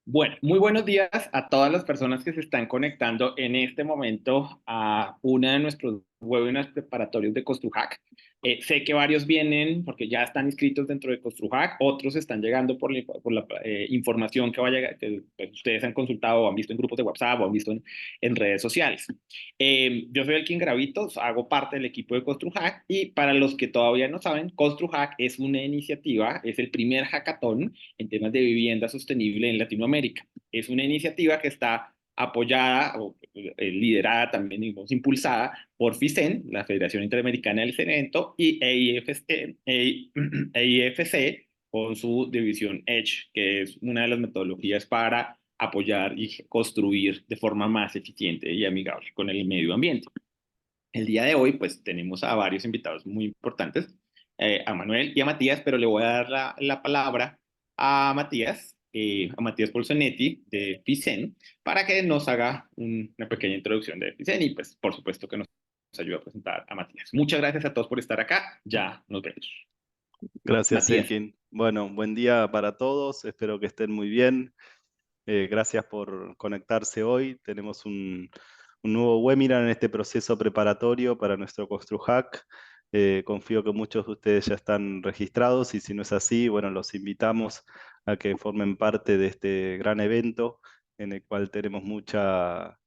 Bueno, muy buenos días a todas las personas que se están conectando en este momento a una de nuestros webinars preparatorios de CostruHack. Sé que varios vienen porque ya están inscritos dentro de CostruHack, otros están llegando por la información que, que pues, ustedes han consultado o han visto en grupos de WhatsApp o han visto en redes sociales. Yo soy Elkin Gravitos, hago parte del equipo de CostruHack y para los que todavía no saben, CostruHack es una iniciativa, es el primer hackathon en temas de vivienda sostenible en Latinoamérica. Es una iniciativa que está apoyada o liderada también, digamos, impulsada por FICEN, la Federación Interamericana del Cemento, y EIFC con su división EDGE, que es una de las metodologías para apoyar y construir de forma más eficiente y amigable con el medio ambiente. El día de hoy, pues tenemos a varios invitados muy importantes, a Manuel y a Matías, pero le voy a dar la palabra a Matías Polsonetti de FICEN, para que nos haga una pequeña introducción de FICEN y pues por supuesto que nos ayude a presentar a Matías. Muchas gracias a todos por estar acá, ya nos vemos. Gracias, Matías. Elkin. Bueno, buen día para todos, espero que estén muy bien. Gracias por conectarse hoy. Tenemos un nuevo webinar en este proceso preparatorio para nuestro CostruHack. Confío que muchos de ustedes ya están registrados y si no es así, bueno, los invitamos a que formen parte de este gran evento en el cual tenemos mucho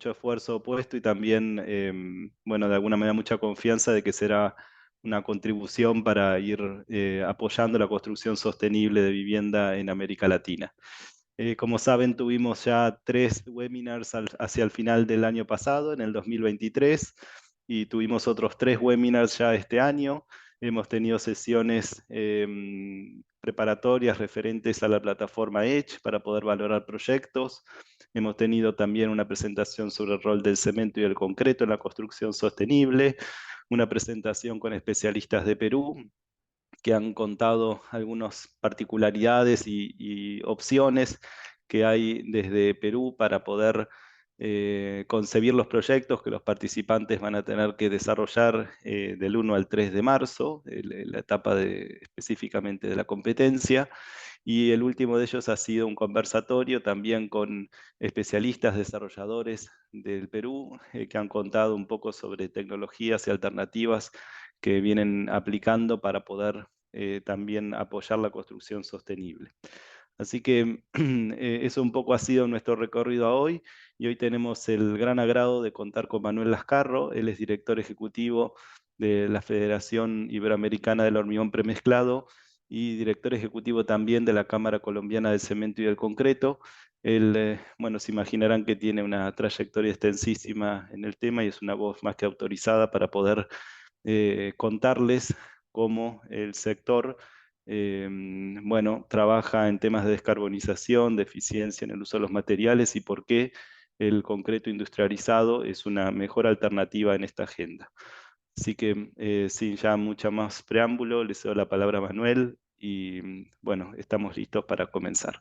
esfuerzo puesto y también, bueno, de alguna manera mucha confianza de que será una contribución para ir apoyando la construcción sostenible de vivienda en América Latina. Como saben, tuvimos ya 3 webinars hacia el final del año pasado, en el 2023, y tuvimos otros 3 webinars ya este año. Hemos tenido sesiones preparatorias referentes a la plataforma Edge para poder valorar proyectos. Hemos tenido también una presentación sobre el rol del cemento y el concreto en la construcción sostenible, una presentación con especialistas de Perú, que han contado algunas particularidades y opciones que hay desde Perú para poder concebir los proyectos que los participantes van a tener que desarrollar del 1 al 3 de marzo, la etapa específicamente de la competencia. Y el último de ellos ha sido un conversatorio también con especialistas desarrolladores del Perú que han contado un poco sobre tecnologías y alternativas que vienen aplicando para poder también apoyar la construcción sostenible. Así que eso un poco ha sido nuestro recorrido a hoy y hoy tenemos el gran agrado de contar con Manuel Lascarro. Él es director ejecutivo de la Federación Iberoamericana del Hormigón Premezclado y director ejecutivo también de la Cámara Colombiana del Cemento y del Concreto. Él, bueno, se imaginarán que tiene una trayectoria extensísima en el tema y es una voz más que autorizada para poder contarles cómo el sector bueno, trabaja en temas de descarbonización, de eficiencia en el uso de los materiales y por qué el concreto industrializado es una mejor alternativa en esta agenda. Así que sin ya mucha más preámbulo, le cedo la palabra a Manuel y bueno, estamos listos para comenzar.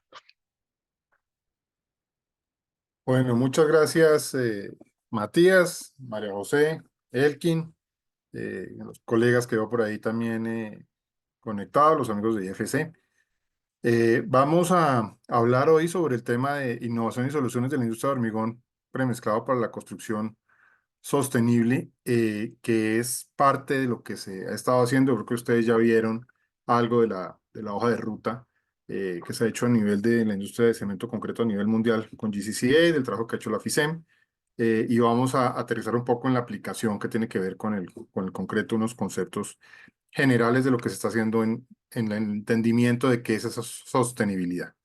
Bueno, muchas gracias, Matías, María José, Elkin, los colegas que veo por ahí también conectados, los amigos de IFC. Vamos a hablar hoy sobre el tema de innovación y soluciones de la industria de hormigón premezclado para la construcción sostenible, que es parte de lo que se ha estado haciendo. Creo que ustedes ya vieron algo de la hoja de ruta que se ha hecho a nivel de la industria de cemento concreto a nivel mundial con GCCA, del trabajo que ha hecho la FICEM, y vamos a aterrizar un poco en la aplicación que tiene que ver con el concreto, unos conceptos generales de lo que se está haciendo en el entendimiento de qué es esa sostenibilidad.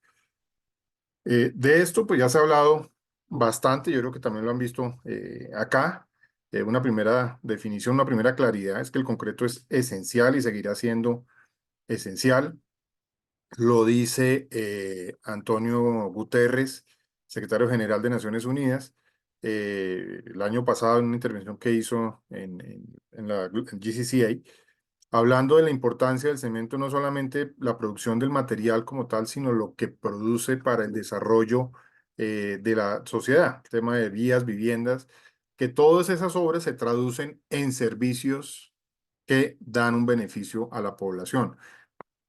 De esto, pues ya se ha hablado bastante, yo creo que también lo han visto acá. Una primera definición, una primera claridad es que el concreto es esencial y seguirá siendo esencial. Lo dice Antonio Guterres, secretario general de Naciones Unidas, el año pasado en una intervención que hizo en la en GCCA, hablando de la importancia del cemento, no solamente la producción del material como tal, sino lo que produce para el desarrollo de la sociedad, el tema de vías, viviendas, que todas esas obras se traducen en servicios que dan un beneficio a la población.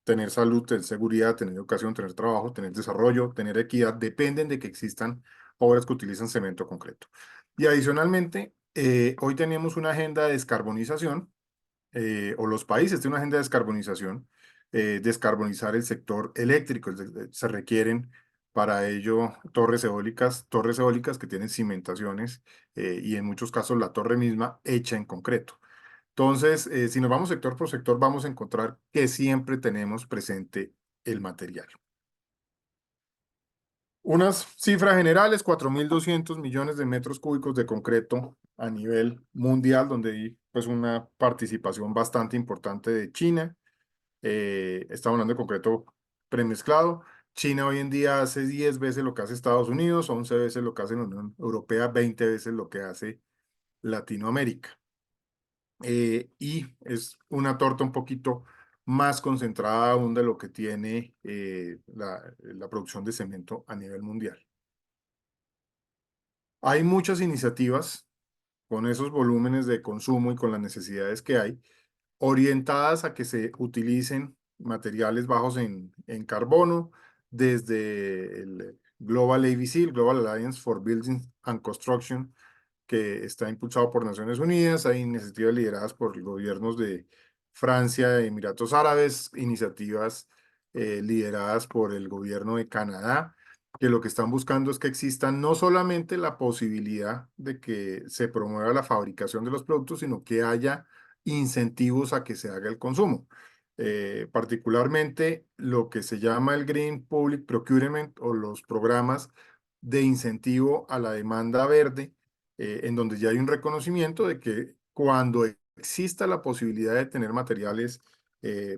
tener salud, tener seguridad, tener educación, tener trabajo, tener desarrollo, tener equidad, dependen de que existan obras que utilizan cemento concreto. Y adicionalmente, hoy tenemos una agenda de descarbonización, o los países tienen una agenda de descarbonización, descarbonizar el sector eléctrico. Se requieren para ello torres eólicas que tienen cimentaciones, y en muchos casos la torre misma hecha en concreto. Entonces, si nos vamos sector por sector, vamos a encontrar que siempre tenemos presente el material. Unas cifras generales: 4.200 millones de metros cúbicos de concreto a nivel mundial, donde hay pues una participación bastante importante de China. Estamos hablando de concreto premezclado. China hoy en día hace 10 veces lo que hace Estados Unidos, 11 veces lo que hace la Unión Europea, 20 veces lo que hace Latinoamérica. Y es una torta un poquito más concentrada aún de lo que tiene la producción de cemento a nivel mundial. Hay muchas iniciativas con esos volúmenes de consumo y con las necesidades que hay, orientadas a que se utilicen materiales bajos en carbono, desde el Global ABC, el Global Alliance for Building and Construction, que está impulsado por Naciones Unidas. Hay iniciativas lideradas por gobiernos de Francia e Emiratos Árabes, iniciativas lideradas por el gobierno de Canadá, que lo que están buscando es que exista no solamente la posibilidad de que se promueva la fabricación de los productos, sino que haya incentivos a que se haga el consumo. Particularmente lo que se llama el Green Public Procurement, o los programas de incentivo a la demanda verde, en donde ya hay un reconocimiento de que cuando exista la posibilidad de tener materiales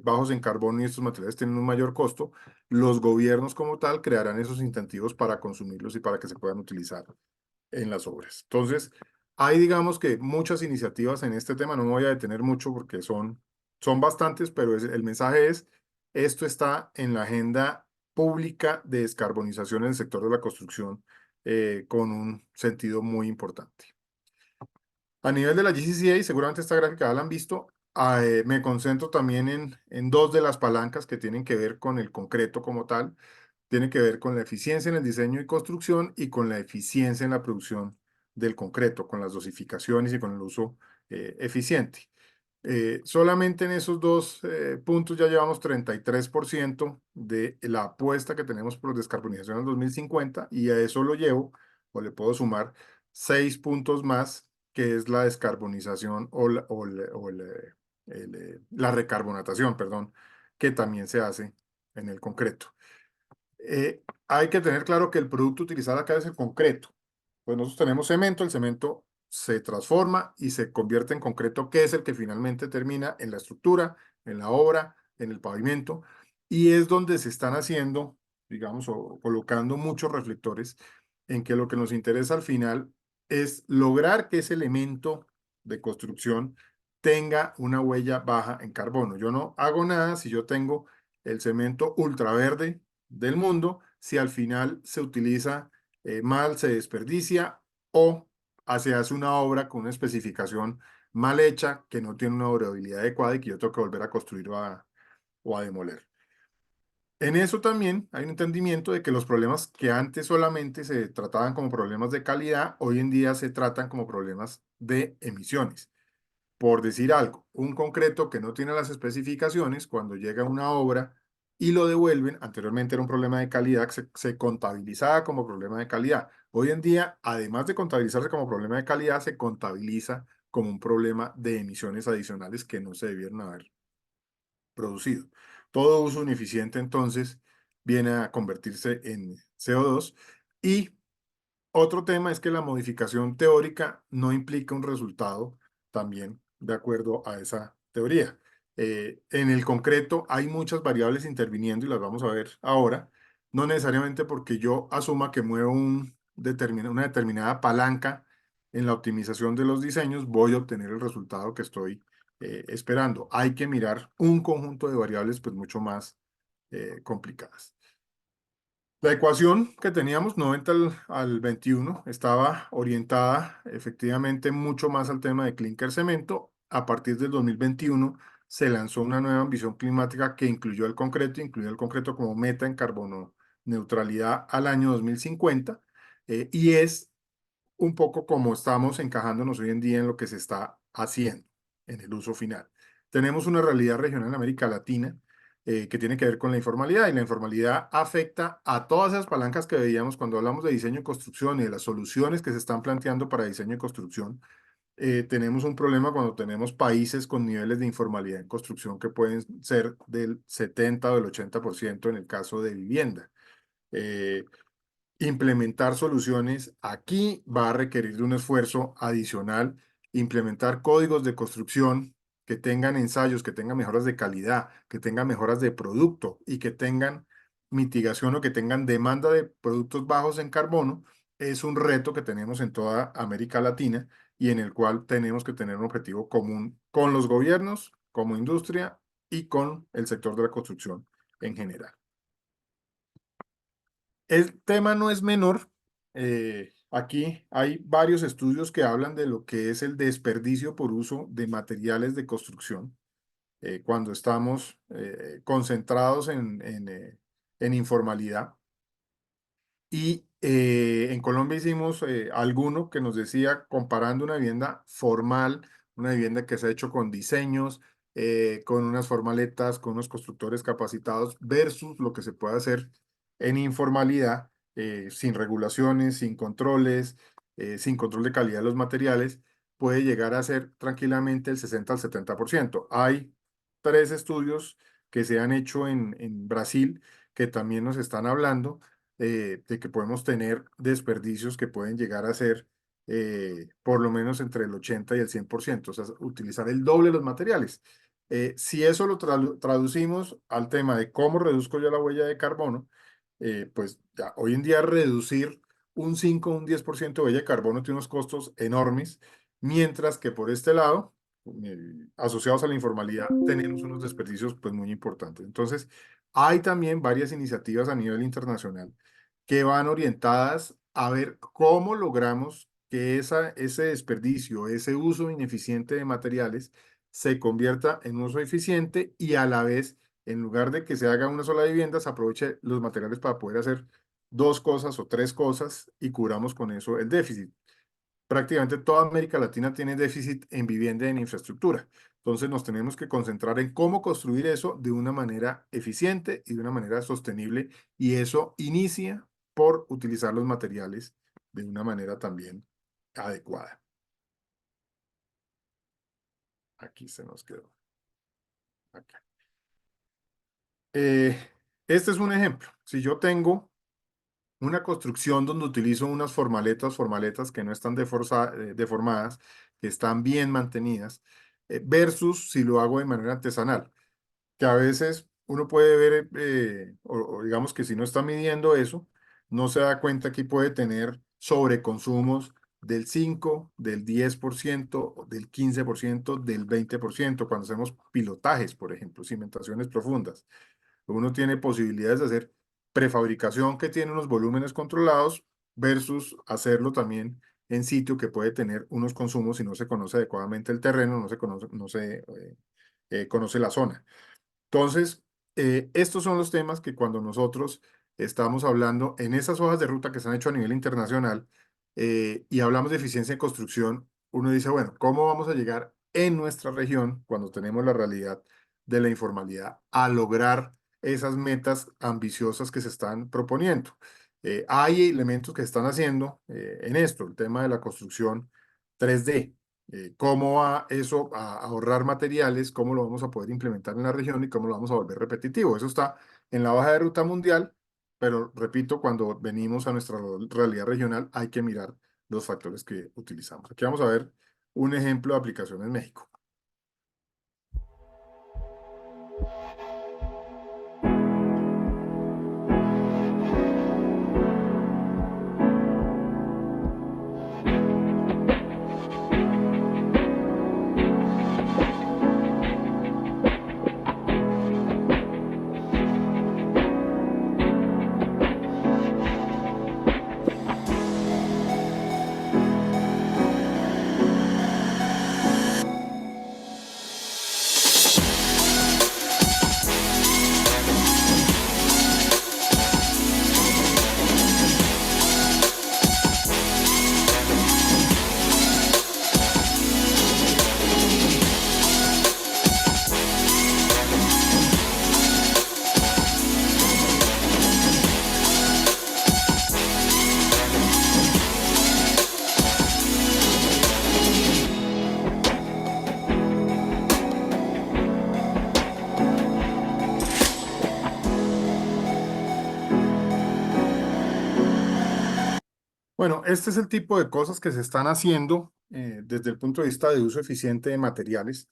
bajos en carbono, y estos materiales tienen un mayor costo, los gobiernos como tal crearán esos incentivos para consumirlos y para que se puedan utilizar en las obras. Entonces, hay, digamos, que muchas iniciativas en este tema. No me voy a detener mucho porque son bastantes, pero el mensaje es: esto está en la agenda pública de descarbonización en el sector de la construcción, con un sentido muy importante. A nivel de la GCCA, seguramente esta gráfica ya la han visto. Me concentro también en dos de las palancas que tienen que ver con el concreto como tal. Tiene que ver con la eficiencia en el diseño y construcción, y con la eficiencia en la producción del concreto, con las dosificaciones y con el uso eficiente. Solamente en esos dos puntos ya llevamos 33% de la apuesta que tenemos por descarbonización en 2050, y a eso lo llevo, o le puedo sumar 6 puntos más, que es la descarbonización la recarbonatación, perdón, que también se hace en el concreto. Hay que tener claro que el producto utilizado acá es el concreto. Pues nosotros tenemos cemento, el cemento se transforma y se convierte en concreto, que es el que finalmente termina en la estructura, en la obra, en el pavimento, y es donde se están haciendo, digamos, o colocando muchos reflectores en que lo que nos interesa al final es lograr que ese elemento de construcción tenga una huella baja en carbono. Yo no hago nada si yo tengo el cemento ultraverde del mundo, si al final se utiliza mal, se desperdicia, o se hace una obra con una especificación mal hecha, que no tiene una durabilidad adecuada y que yo tengo que volver a construir o a demoler. En eso también hay un entendimiento de que los problemas que antes solamente se trataban como problemas de calidad, hoy en día se tratan como problemas de emisiones. Por decir algo, un concreto que no tiene las especificaciones, cuando llega una obra y lo devuelven, anteriormente era un problema de calidad que se contabilizaba como problema de calidad. Hoy en día, además de contabilizarse como problema de calidad, se contabiliza como un problema de emisiones adicionales que no se debieron haber producido. Todo uso ineficiente, entonces, viene a convertirse en CO2. Y otro tema es que la modificación teórica no implica un resultado también de acuerdo a esa teoría. En el concreto hay muchas variables interviniendo, y las vamos a ver ahora. No necesariamente porque yo asuma que muevo una determinada palanca en la optimización de los diseños, voy a obtener el resultado que estoy esperando. Hay que mirar un conjunto de variables pues mucho más complicadas. La ecuación que teníamos, 90 al 21, estaba orientada efectivamente mucho más al tema de clinker cemento. A partir del 2021 se lanzó una nueva ambición climática que incluyó el concreto como meta en carbono neutralidad al año 2050, y es un poco como estamos encajándonos hoy en día en lo que se está haciendo en el uso final. Tenemos una realidad regional en América Latina que tiene que ver con la informalidad, y la informalidad afecta a todas esas palancas que veíamos cuando hablamos de diseño y construcción y de las soluciones que se están planteando para diseño y construcción. Tenemos un problema cuando tenemos países con niveles de informalidad en construcción que pueden ser del 70 o del 80% en el caso de vivienda. Eh, Implementar soluciones aquí va a requerir de un esfuerzo adicional. Implementar códigos de construcción que tengan ensayos, que tengan mejoras de calidad, que tengan mejoras de producto y que tengan mitigación o que tengan demanda de productos bajos en carbono, es un reto que tenemos en toda América Latina y en el cual tenemos que tener un objetivo común con los gobiernos, como industria y con el sector de la construcción en general. El tema no es menor. Aquí hay varios estudios que hablan de lo que es el desperdicio por uso de materiales de construcción cuando estamos concentrados en informalidad. Y en Colombia hicimos alguno que nos decía, comparando una vivienda formal, una vivienda que se ha hecho con diseños, con unas formaletas, con unos constructores capacitados, versus lo que se puede hacer en informalidad, sin regulaciones, sin controles, sin control de calidad de los materiales, puede llegar a ser tranquilamente el 60 al 70%. Hay 3 estudios que se han hecho en Brasil que también nos están hablando de que podemos tener desperdicios que pueden llegar a ser por lo menos entre el 80 y el 100%, o sea, utilizar el doble de los materiales. Si eso lo traducimos al tema de cómo reduzco yo la huella de carbono, pues ya hoy en día reducir un 5 o un 10% de huella de carbono tiene unos costos enormes, mientras que por este lado, asociados a la informalidad, tenemos unos desperdicios pues muy importantes. Entonces, hay también varias iniciativas a nivel internacional que van orientadas a ver cómo logramos que ese desperdicio, ese uso ineficiente de materiales se convierta en un uso eficiente y a la vez, en lugar de que se haga una sola vivienda, se aproveche los materiales para poder hacer 2 cosas o 3 cosas y cubramos con eso el déficit. Prácticamente toda América Latina tiene déficit en vivienda y en infraestructura. Entonces nos tenemos que concentrar en cómo construir eso de una manera eficiente y de una manera sostenible, y eso inicia por utilizar los materiales de una manera también adecuada. Aquí se nos quedó. Acá. Este es un ejemplo. Si yo tengo una construcción donde utilizo unas formaletas que no están deformadas, que están bien mantenidas, versus si lo hago de manera artesanal, que a veces uno puede ver, o digamos que si no está midiendo eso, no se da cuenta que puede tener sobreconsumos del 5, del 10%, del 15%, del 20%, cuando hacemos pilotajes, por ejemplo, cimentaciones profundas. Uno tiene posibilidades de hacer prefabricación que tiene unos volúmenes controlados versus hacerlo también en sitio que puede tener unos consumos si no se conoce adecuadamente el terreno, no se conoce la zona. Entonces, estos son los temas que cuando nosotros estamos hablando en esas hojas de ruta que se han hecho a nivel internacional y hablamos de eficiencia en construcción, uno dice, bueno, ¿cómo vamos a llegar en nuestra región, cuando tenemos la realidad de la informalidad, a lograr esas metas ambiciosas que se están proponiendo? Hay elementos que se están haciendo en esto, el tema de la construcción 3D. ¿Cómo va eso a ahorrar materiales? ¿Cómo lo vamos a poder implementar en la región y cómo lo vamos a volver repetitivo? Eso está en la hoja de ruta mundial, pero repito, cuando venimos a nuestra realidad regional hay que mirar los factores que utilizamos. Aquí vamos a ver un ejemplo de aplicación en México. Bueno, este es el tipo de cosas que se están haciendo desde el punto de vista de uso eficiente de materiales,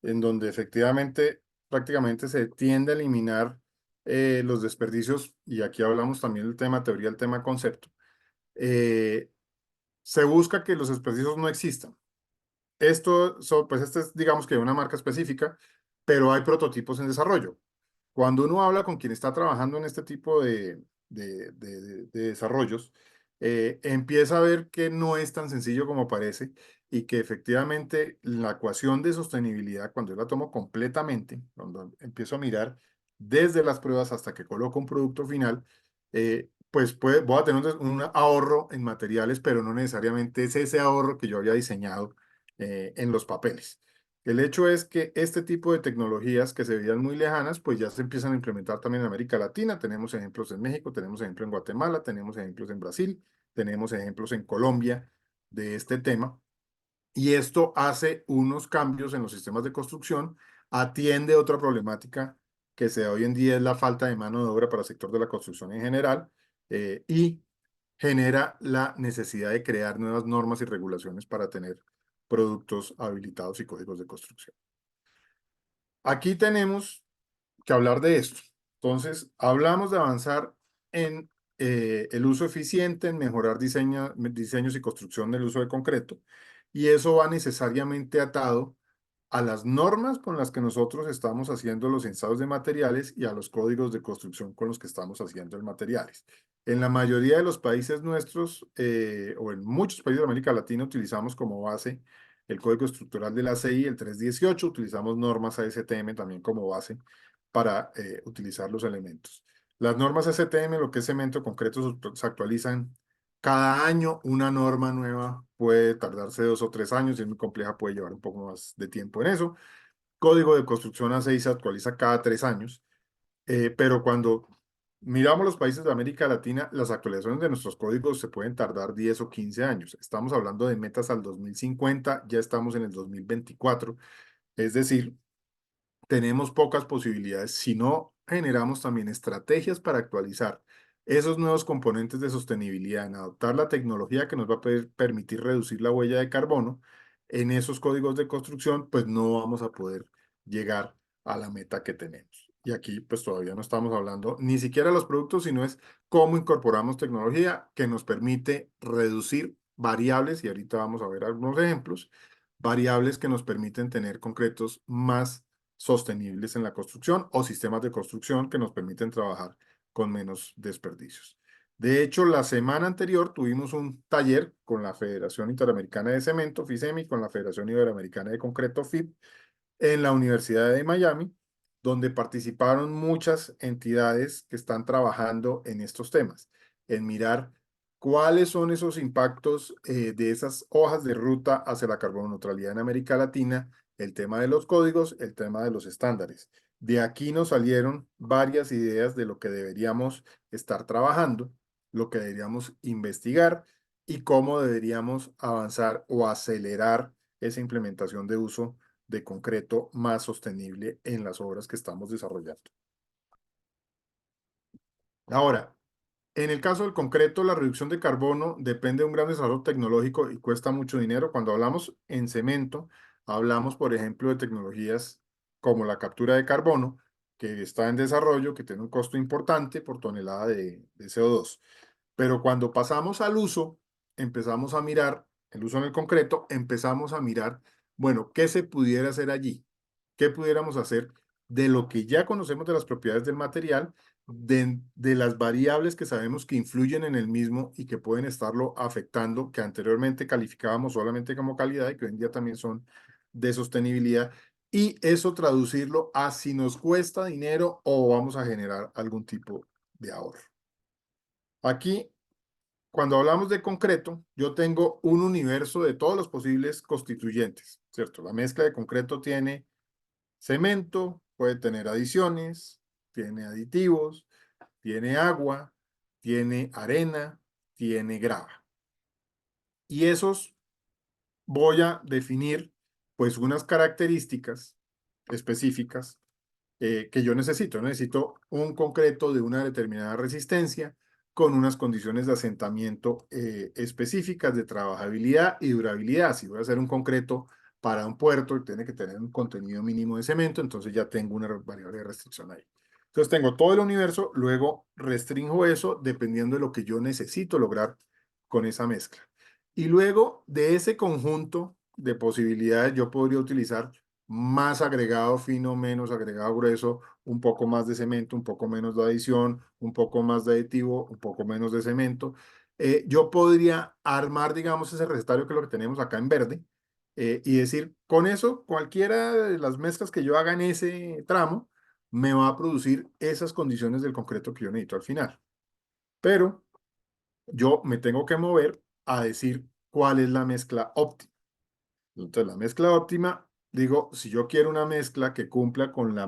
en donde efectivamente prácticamente se tiende a eliminar los desperdicios, y aquí hablamos también del tema teoría, el tema concepto. Eh, Se busca que los desperdicios no existan. Pues este es, digamos que una marca específica, pero hay prototipos en desarrollo. Cuando uno habla con quien está trabajando en este tipo de desarrollos, empieza a ver que no es tan sencillo como parece y que efectivamente la ecuación de sostenibilidad, cuando yo la tomo completamente, cuando empiezo a mirar desde las pruebas hasta que coloco un producto final, pues voy a tener un ahorro en materiales, pero no necesariamente es ese ahorro que yo había diseñado en los papeles. El hecho es que este tipo de tecnologías que se veían muy lejanas, pues ya se empiezan a implementar también en América Latina. Tenemos ejemplos en México, tenemos ejemplos en Guatemala, tenemos ejemplos en Brasil, tenemos ejemplos en Colombia de este tema. Y esto hace unos cambios en los sistemas de construcción, atiende otra problemática que se da hoy en día, es la falta de mano de obra para el sector de la construcción en general, y genera la necesidad de crear nuevas normas y regulaciones para tener productos habilitados y códigos de construcción. Aquí tenemos que hablar de esto. Entonces, hablamos de avanzar en el uso eficiente, en mejorar diseños y construcción del uso de concreto, y eso va necesariamente atado a las normas con las que nosotros estamos haciendo los ensayos de materiales y a los códigos de construcción con los que estamos haciendo el materiales. En la mayoría de los países nuestros, o en muchos países de América Latina, utilizamos como base el código estructural de la ACI, el 318, utilizamos normas ASTM también como base para utilizar los elementos. Las normas STM, lo que es cemento concreto, se actualizan cada año. Una norma nueva puede tardarse 2 o 3 años, si es muy compleja puede llevar un poco más de tiempo en eso. Código de construcción A6 se actualiza cada 3 años, pero cuando miramos los países de América Latina, las actualizaciones de nuestros códigos se pueden tardar 10 o 15 años. Estamos hablando de metas al 2050, ya estamos en el 2024, es decir, tenemos pocas posibilidades si no generamos también estrategias para actualizar esos nuevos componentes de sostenibilidad, en adoptar la tecnología que nos va a permitir reducir la huella de carbono en esos códigos de construcción, pues no vamos a poder llegar a la meta que tenemos. Y aquí pues todavía no estamos hablando ni siquiera de los productos, sino es cómo incorporamos tecnología que nos permite reducir variables, y ahorita vamos a ver algunos ejemplos, variables que nos permiten tener concretos más sostenibles en la construcción o sistemas de construcción que nos permiten trabajar con menos desperdicios. De hecho, la semana anterior tuvimos un taller con la Federación Interamericana de Cemento, FICEMI, con la Federación Iberoamericana de Concreto, FIP, en la Universidad de Miami, donde participaron muchas entidades que están trabajando en estos temas, en mirar cuáles son esos impactos de esas hojas de ruta hacia la carbono neutralidad en América Latina, el tema de los códigos, el tema de los estándares. De aquí nos salieron varias ideas de lo que deberíamos estar trabajando, lo que deberíamos investigar y cómo deberíamos avanzar o acelerar esa implementación de uso de concreto más sostenible en las obras que estamos desarrollando. Ahora, en el caso del concreto, la reducción de carbono depende de un gran desarrollo tecnológico y cuesta mucho dinero. Cuando hablamos en cemento, hablamos, por ejemplo, de tecnologías como la captura de carbono, que está en desarrollo, que tiene un costo importante por tonelada de CO2. Pero cuando pasamos al uso, empezamos a mirar, el uso en el concreto, empezamos a mirar, bueno, ¿qué se pudiera hacer allí? ¿Qué pudiéramos hacer de lo que ya conocemos de las propiedades del material, de las variables que sabemos que influyen en el mismo y que pueden estarlo afectando, que anteriormente calificábamos solamente como calidad y que hoy en día también son de sostenibilidad? Y eso traducirlo a si nos cuesta dinero o vamos a generar algún tipo de ahorro. Aquí, cuando hablamos de concreto, yo tengo un universo de todos los posibles constituyentes, ¿cierto? La mezcla de concreto tiene cemento, puede tener adiciones, tiene aditivos, tiene agua, tiene arena, tiene grava. Y esos voy a definir pues unas características específicas que yo necesito. Necesito un concreto de una determinada resistencia, con unas condiciones de asentamiento específicas de trabajabilidad y durabilidad. Si voy a hacer un concreto para un puerto, tiene que tener un contenido mínimo de cemento, entonces ya tengo una variable de restricción ahí. Entonces tengo todo el universo, luego restringo eso dependiendo de lo que yo necesito lograr con esa mezcla. Y luego de ese conjunto de posibilidades yo podría utilizar más agregado fino, menos agregado grueso, un poco más de cemento, un poco menos de adición, un poco más de aditivo, un poco menos de cemento. Yo podría armar, digamos, ese recetario que es lo que tenemos acá en verde y decir, con eso, cualquiera de las mezclas que yo haga en ese tramo me va a producir esas condiciones del concreto que yo necesito al final. Pero yo me tengo que mover a decir cuál es la mezcla óptima. Entonces, la mezcla óptima, digo, si yo quiero una mezcla que cumpla con la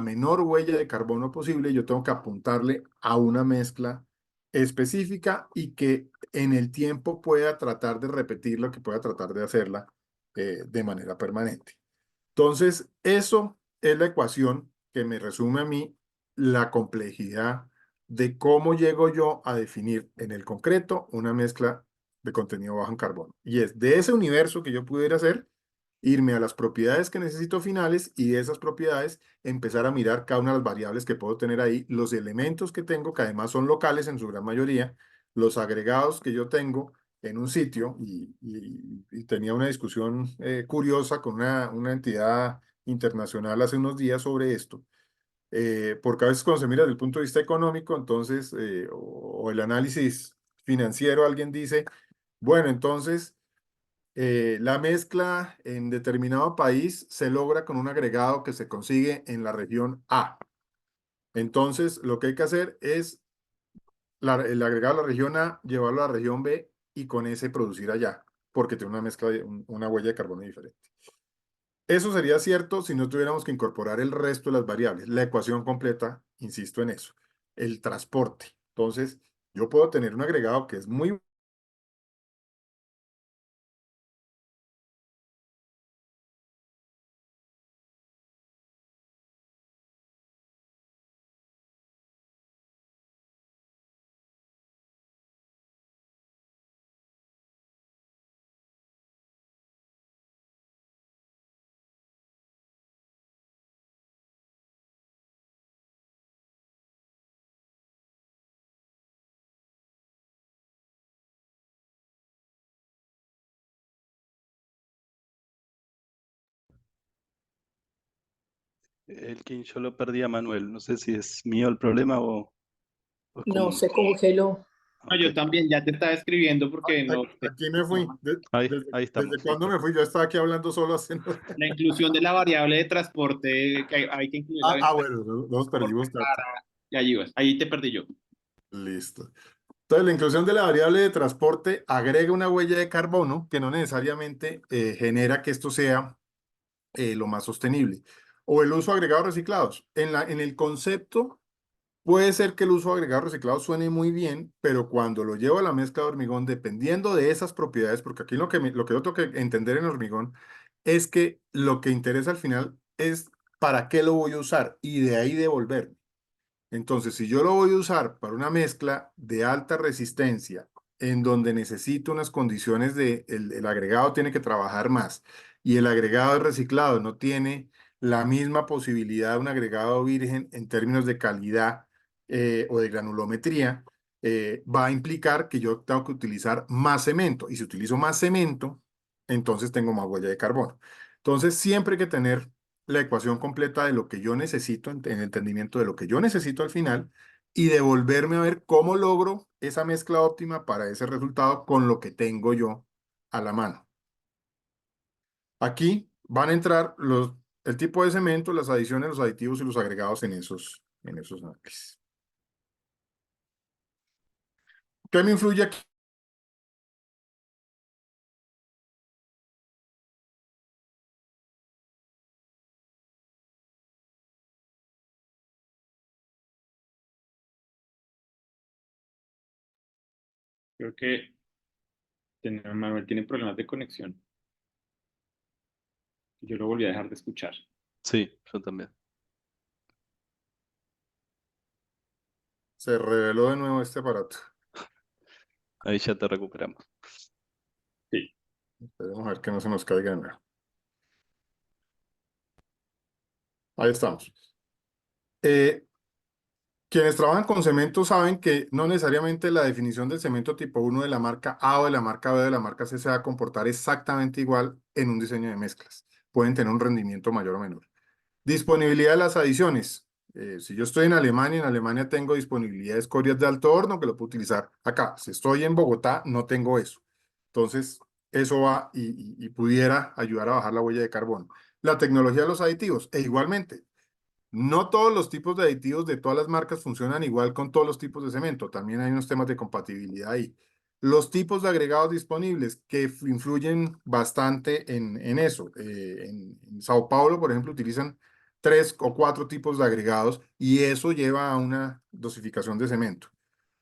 menor huella de carbono posible, yo tengo que apuntarle a una mezcla específica y que en el tiempo pueda tratar de repetirla, que pueda tratar de hacerla de manera permanente. Entonces, eso es la ecuación que me resume a mí la complejidad de cómo llego yo a definir en el concreto una mezcla de contenido bajo en carbono. Y es de ese universo que yo pudiera hacer, irme a las propiedades que necesito finales y de esas propiedades empezar a mirar cada una de las variables que puedo tener ahí, los elementos que tengo, que además son locales en su gran mayoría, los agregados que yo tengo en un sitio y tenía una discusión curiosa con una entidad internacional hace unos días sobre esto, porque a veces cuando se mira desde el punto de vista económico, entonces, o el análisis financiero, alguien dice, bueno, entonces la mezcla en determinado país se logra con un agregado que se consigue en la región A. Entonces, lo que hay que hacer es el agregado a la región A, llevarlo a la región B y con ese producir allá, porque tiene una mezcla, una huella de carbono diferente. Eso sería cierto si no tuviéramos que incorporar el resto de las variables. La ecuación completa, insisto en eso, el transporte. Entonces, yo puedo tener un agregado que es muy... Elkin, yo lo perdí a Manuel. No sé si es mío el problema o es No, común. se congeló. No, Ok. yo también ya te estaba escribiendo porque no sé. Aquí me fui. Ahí Desde estamos. cuándo me fui? Yo estaba aquí hablando solo haciendo... La inclusión de la variable de transporte, que hay que incluirla en Bueno, nos transporte perdimos tanto. para... Y allí vas, ahí te perdí yo. Listo. Entonces, la inclusión de la variable de transporte agrega una huella de carbono que no necesariamente genera que esto sea lo más sostenible. O el uso de agregados reciclados. En el concepto, puede ser que el uso de agregados reciclados suene muy bien, pero cuando lo llevo a la mezcla de hormigón, dependiendo de esas propiedades, porque aquí lo que yo tengo que entender en hormigón es que lo que interesa al final es para qué lo voy a usar y de ahí devolver. Entonces, si yo lo voy a usar para una mezcla de alta resistencia, en donde necesito unas condiciones el agregado tiene que trabajar más y el agregado reciclado no tiene la misma posibilidad de un agregado virgen en términos de calidad o de granulometría, va a implicar que yo tengo que utilizar más cemento. Y si utilizo más cemento, entonces tengo más huella de carbono. Entonces, siempre hay que tener la ecuación completa de lo que yo necesito, en entendimiento de lo que yo necesito al final, y devolverme a ver cómo logro esa mezcla óptima para ese resultado con lo que tengo yo a la mano. Aquí van a entrar el tipo de cemento, las adiciones, los aditivos y los agregados en esos análisis. ¿Qué me influye aquí? Creo que Manuel tiene problemas de conexión. Yo lo volví a dejar de escuchar. Sí, yo también. Se reveló de nuevo este aparato. Ahí ya te recuperamos. Sí. Esperemos a ver que no se nos caiga de nuevo. Ahí estamos. Eh, Quienes trabajan con cemento saben que no necesariamente la definición del cemento tipo 1 de la marca A o de la marca B o de la marca C se va a comportar exactamente igual en un diseño de mezclas. Pueden tener un rendimiento mayor o menor. Disponibilidad de las adiciones. Si yo estoy en Alemania tengo disponibilidad de escorias de alto horno que lo puedo utilizar acá. Si estoy en Bogotá, no tengo eso. Entonces, eso va y pudiera ayudar a bajar la huella de carbono. La tecnología de los aditivos, e igualmente, no todos los tipos de aditivos de todas las marcas funcionan igual con todos los tipos de cemento. También hay unos temas de compatibilidad ahí. Los tipos de agregados disponibles que influyen bastante en eso. En Sao Paulo, por ejemplo, utilizan 3 o 4 tipos de agregados y eso lleva a una dosificación de cemento.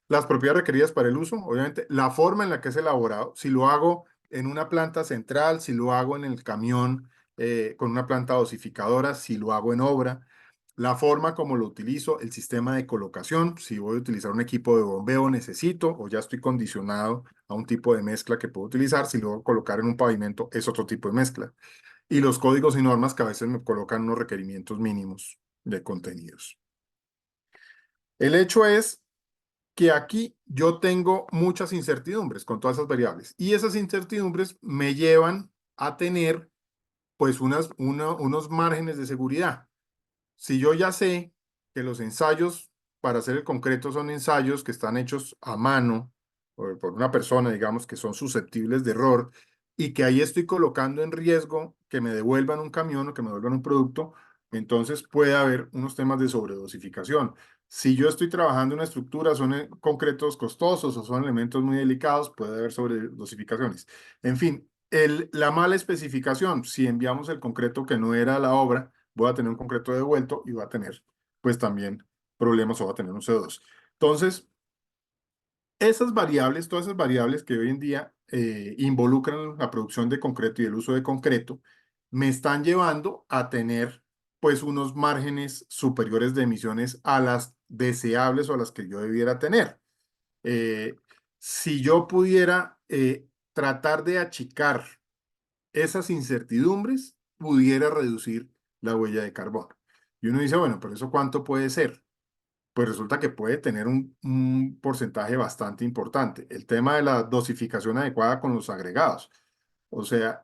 Las propiedades requeridas para el uso, obviamente, la forma en la que es elaborado, si lo hago en una planta central, si lo hago en el camión con una planta dosificadora, si lo hago en obra, la forma como lo utilizo, el sistema de colocación, si voy a utilizar un equipo de bombeo necesito o ya estoy condicionado a un tipo de mezcla que puedo utilizar, si lo voy a colocar en un pavimento es otro tipo de mezcla. Y los códigos y normas que a veces me colocan unos requerimientos mínimos de contenidos. El hecho es que aquí yo tengo muchas incertidumbres con todas esas variables y esas incertidumbres me llevan a tener pues unos márgenes de seguridad. Si yo ya sé que los ensayos para hacer el concreto son ensayos que están hechos a mano por una persona, digamos, que son susceptibles de error y que ahí estoy colocando en riesgo que me devuelvan un camión o que me devuelvan un producto, entonces puede haber unos temas de sobredosificación. Si yo estoy trabajando en una estructura, son concretos costosos o son elementos muy delicados, puede haber sobredosificaciones. En fin, la mala especificación, si enviamos el concreto que no era la obra, voy a tener un concreto devuelto y voy a tener pues también problemas o voy a tener un CO2. Entonces, esas variables, todas esas variables que hoy en día involucran la producción de concreto y el uso de concreto, me están llevando a tener pues unos márgenes superiores de emisiones a las deseables o a las que yo debiera tener. Eh, si yo pudiera tratar de achicar esas incertidumbres, pudiera reducir la huella de carbono. Y uno dice, bueno, pero ¿eso cuánto puede ser? Pues resulta que puede tener un porcentaje bastante importante. El tema de la dosificación adecuada con los agregados. O sea,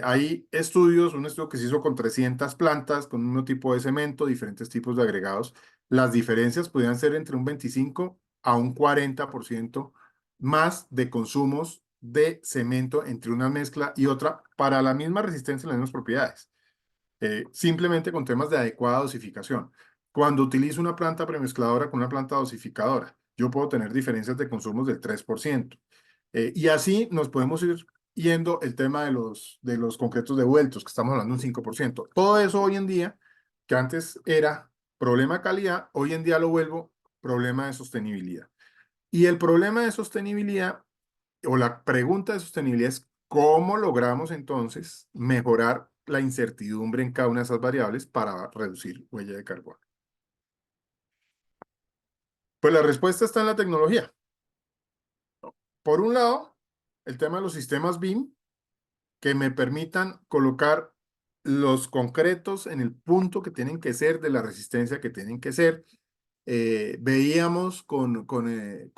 hay estudios, un estudio que se hizo con 300 plantas, con un mismo tipo de cemento, diferentes tipos de agregados. Las diferencias podían ser entre un 25 a un 40% más de consumos de cemento entre una mezcla y otra para la misma resistencia y las mismas propiedades. Simplemente con temas de adecuada dosificación. Cuando utilizo una planta premezcladora con una planta dosificadora, yo puedo tener diferencias de consumos del 3%. Y así nos podemos ir yendo el tema de los concretos devueltos, que estamos hablando de un 5%. Todo eso hoy en día, que antes era problema de calidad, hoy en día lo vuelvo problema de sostenibilidad. Y el problema de sostenibilidad o la pregunta de sostenibilidad es cómo logramos entonces mejorar la incertidumbre en cada una de esas variables para reducir huella de carbono. Pues la respuesta está en la tecnología. Por un lado, el tema de los sistemas BIM que me permitan colocar los concretos en el punto que tienen que ser, de la resistencia que tienen que ser. Veíamos con el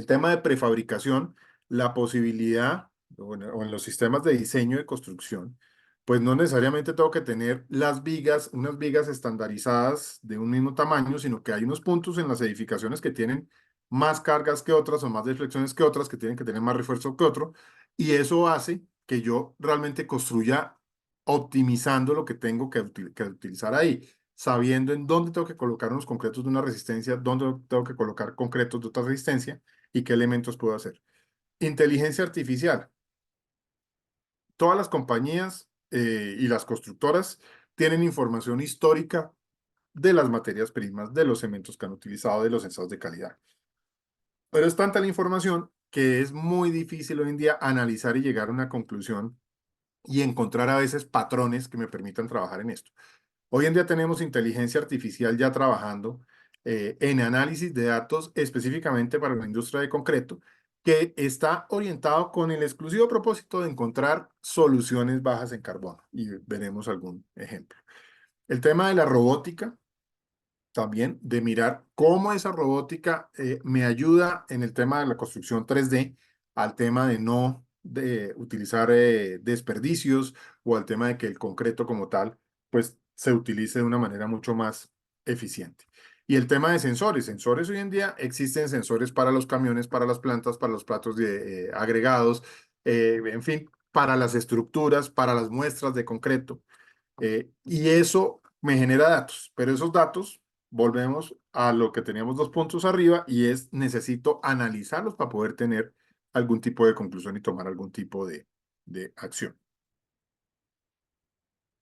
tema de prefabricación, la posibilidad, o en los sistemas de diseño de construcción, pues no necesariamente tengo que tener las vigas, unas vigas estandarizadas de un mismo tamaño, sino que hay unos puntos en las edificaciones que tienen más cargas que otras o más deflexiones que otras, que tienen que tener más refuerzo que otro, y eso hace que yo realmente construya optimizando lo que tengo que utilizar ahí, sabiendo en dónde tengo que colocar unos concretos de una resistencia, dónde tengo que colocar concretos de otra resistencia, y qué elementos puedo hacer. Inteligencia artificial. Todas las compañías y las constructoras tienen información histórica de las materias primas, de los cementos que han utilizado, de los ensayos de calidad. Pero es tanta la información que es muy difícil hoy en día analizar y llegar a una conclusión y encontrar a veces patrones que me permitan trabajar en esto. Hoy en día tenemos inteligencia artificial ya trabajando en análisis de datos específicamente para la industria de concreto, que está orientado con el exclusivo propósito de encontrar soluciones bajas en carbono. Y veremos algún ejemplo. El tema de la robótica, también de mirar cómo esa robótica me ayuda en el tema de la construcción 3D, al tema de no de utilizar desperdicios o al tema de que el concreto como tal, pues se utilice de una manera mucho más eficiente. Y el tema de sensores. Sensores hoy en día existen sensores para los camiones, para las plantas, para los platos de, agregados, en fin, para las estructuras, para las muestras de concreto. Y eso me genera datos, pero esos datos, volvemos a lo que teníamos 2 puntos arriba, y es necesito analizarlos para poder tener algún tipo de conclusión y tomar algún tipo de acción.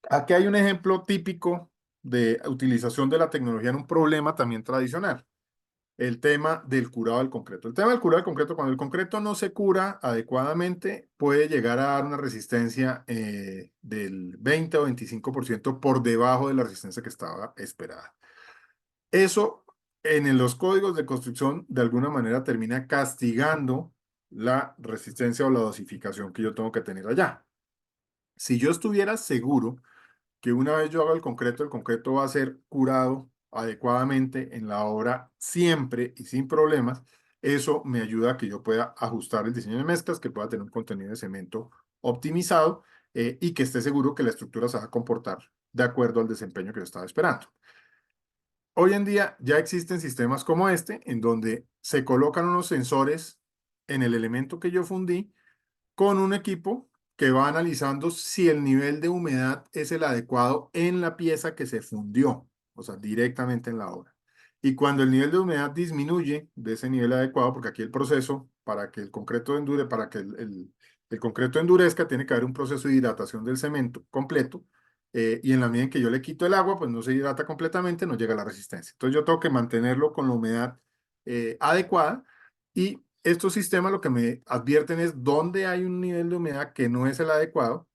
Aquí hay un ejemplo típico de utilización de la tecnología en un problema también tradicional. El tema del curado del concreto. El tema del curado del concreto, cuando el concreto no se cura adecuadamente, puede llegar a dar una resistencia del 20 o 25% por debajo de la resistencia que estaba esperada. Eso en los códigos de construcción de alguna manera termina castigando la resistencia o la dosificación que yo tengo que tener allá. Si yo estuviera seguro que una vez yo haga el concreto va a ser curado adecuadamente en la obra siempre y sin problemas, eso me ayuda a que yo pueda ajustar el diseño de mezclas, que pueda tener un contenido de cemento optimizado y que esté seguro que la estructura se va a comportar de acuerdo al desempeño que yo estaba esperando. Hoy en día ya existen sistemas como este, en donde se colocan unos sensores en el elemento que yo fundí, con un equipo que va analizando si el nivel de humedad es el adecuado en la pieza que se fundió, o sea, directamente en la obra. Y cuando el nivel de humedad disminuye de ese nivel adecuado, porque aquí el proceso para que el concreto para que el concreto endurezca, tiene que haber un proceso de hidratación del cemento completo, y en la medida en que yo le quito el agua, pues no se hidrata completamente, no llega a la resistencia. Entonces yo tengo que mantenerlo con la humedad adecuada, y estos sistemas lo que me advierten es dónde hay un nivel de humedad que no es el adecuado,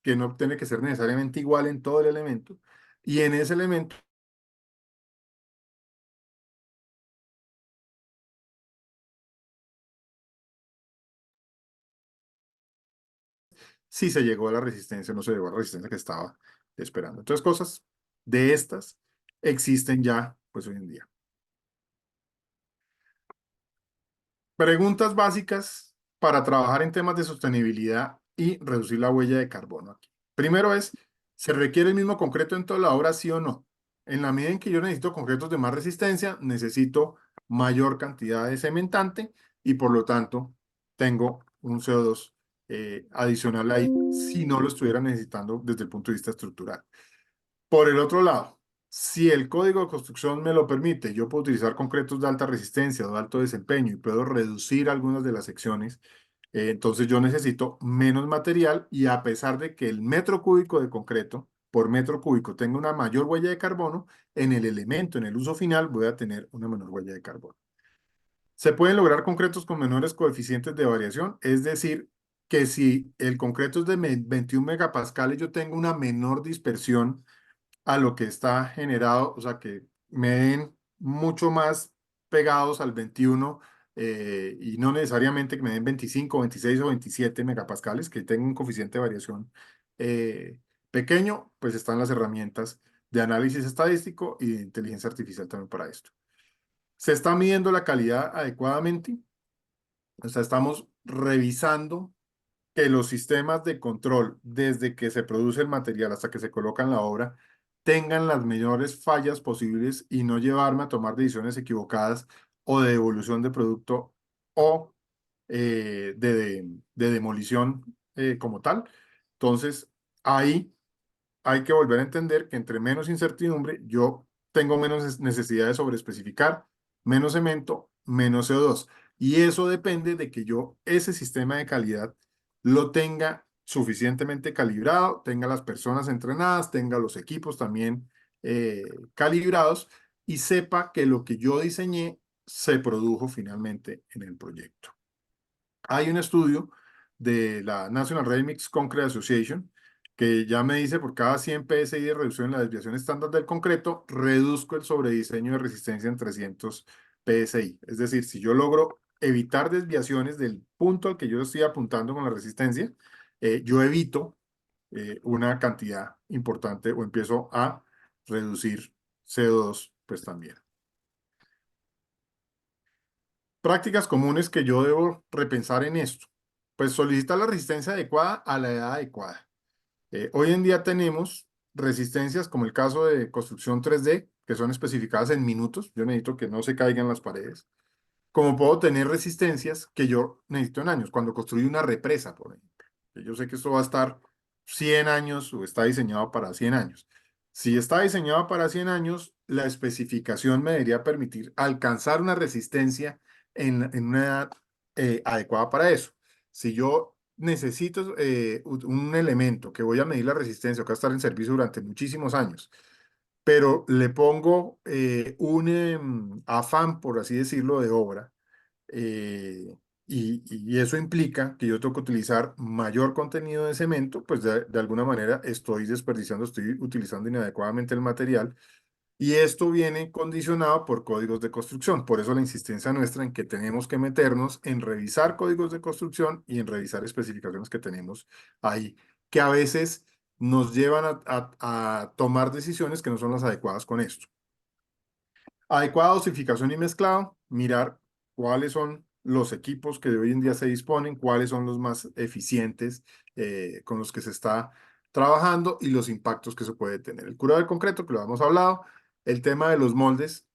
que no tiene que ser necesariamente igual en todo el elemento, y en ese elemento sí se llegó a la resistencia, no se llegó a la resistencia que estaba esperando. Entonces, cosas de estas existen ya, pues hoy en día. Preguntas básicas para trabajar en temas de sostenibilidad y reducir la huella de carbono aquí. Primero es, ¿se requiere el mismo concreto en toda la obra, sí o no? En la medida en que yo necesito concretos de más resistencia, necesito mayor cantidad de cementante y por lo tanto tengo un CO2 adicional ahí si no lo estuviera necesitando desde el punto de vista estructural. Por el otro lado, si el código de construcción me lo permite, yo puedo utilizar concretos de alta resistencia o de alto desempeño y puedo reducir algunas de las secciones, entonces yo necesito menos material, y a pesar de que el metro cúbico de concreto por metro cúbico tenga una mayor huella de carbono, en el elemento, en el uso final, voy a tener una menor huella de carbono. Se pueden lograr concretos con menores coeficientes de variación, es decir, que si el concreto es de 21 megapascales, yo tengo una menor dispersión a lo que está generado, o sea, que me den mucho más pegados al 21, y no necesariamente que me den 25, 26 o 27 megapascales, que tengan un coeficiente de variación eh, pequeño, pues están las herramientas de análisis estadístico y de inteligencia artificial también para esto. Se está midiendo la calidad adecuadamente, o sea, estamos revisando que los sistemas de control, desde que se produce el material hasta que se coloca en la obra, tengan las menores fallas posibles y no llevarme a tomar decisiones equivocadas o de devolución de producto o de demolición como tal. Entonces, ahí hay que volver a entender que entre menos incertidumbre, yo tengo menos necesidad de sobreespecificar, menos cemento, menos CO2. Y eso depende de que yo ese sistema de calidad lo tenga suficientemente calibrado, tenga las personas entrenadas, tenga los equipos también calibrados, y sepa que lo que yo diseñé se produjo finalmente en el proyecto. Hay un estudio de la National Ready Mix Concrete Association que ya me dice por cada 100 PSI de reducción en la desviación estándar del concreto, reduzco el sobrediseño de resistencia en 300 PSI. Es decir, si yo logro evitar desviaciones del punto al que yo estoy apuntando con la resistencia, yo evito una cantidad importante o empiezo a reducir CO2, pues también. Prácticas comunes que yo debo repensar en esto. Pues solicitar la resistencia adecuada a la edad adecuada. Hoy en día tenemos resistencias como el caso de construcción 3D, que son especificadas en minutos. Yo necesito que no se caigan las paredes. Como puedo tener resistencias que yo necesito en años, cuando construyo una represa, por ejemplo. Yo sé que esto va a estar 100 años o está diseñado para 100 años. Si está diseñado para 100 años, la especificación me debería permitir alcanzar una resistencia en una edad adecuada para eso. Si yo necesito un elemento que voy a medir la resistencia o que va a estar en servicio durante muchísimos años, pero le pongo un afán, por así decirlo, de obra, eh, y eso implica que yo tengo que utilizar mayor contenido de cemento, pues de alguna manera estoy desperdiciando, estoy utilizando inadecuadamente el material, y esto viene condicionado por códigos de construcción. Por eso la insistencia nuestra en que tenemos que meternos en revisar códigos de construcción y en revisar especificaciones que tenemos ahí, que a veces nos llevan a tomar decisiones que no son las adecuadas con esto. Adecuada dosificación y mezclado, mirar cuáles son los equipos que de hoy en día se disponen, cuáles son los más eficientes con los que se está trabajando y los impactos que se puede tener. El curado del concreto, que lo hemos hablado, el tema de los moldes,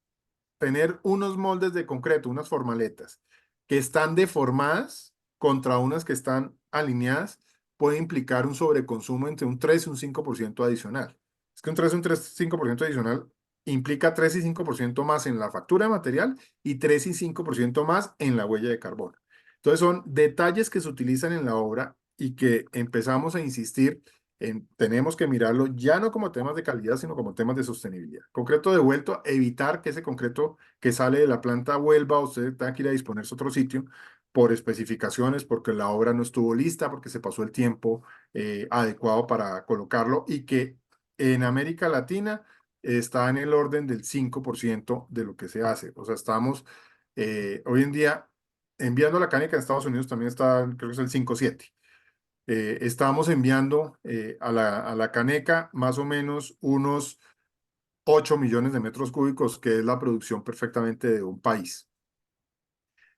tener unos moldes de concreto, unas formaletas que están deformadas contra unas que están alineadas, puede implicar un sobreconsumo entre un 3 y un 5% adicional. Es que un 3 y un 5% adicional implica 3 y 5% más en la factura de material y 3 y 5% más en la huella de carbono. Entonces son detalles que se utilizan en la obra y que empezamos a insistir tenemos que mirarlo ya no como temas de calidad, sino como temas de sostenibilidad. Concreto devuelto, evitar que ese concreto que sale de la planta vuelva o usted tenga que ir a disponerse a otro sitio por especificaciones, porque la obra no estuvo lista, porque se pasó el tiempo adecuado para colocarlo y que en América Latina está en el orden del 5% de lo que se hace. O sea, estamos hoy en día enviando la canica en Estados Unidos también está, creo que es el 5,7. Estamos enviando a la Caneca más o menos unos 8 millones de metros cúbicos, que es la producción perfectamente de un país.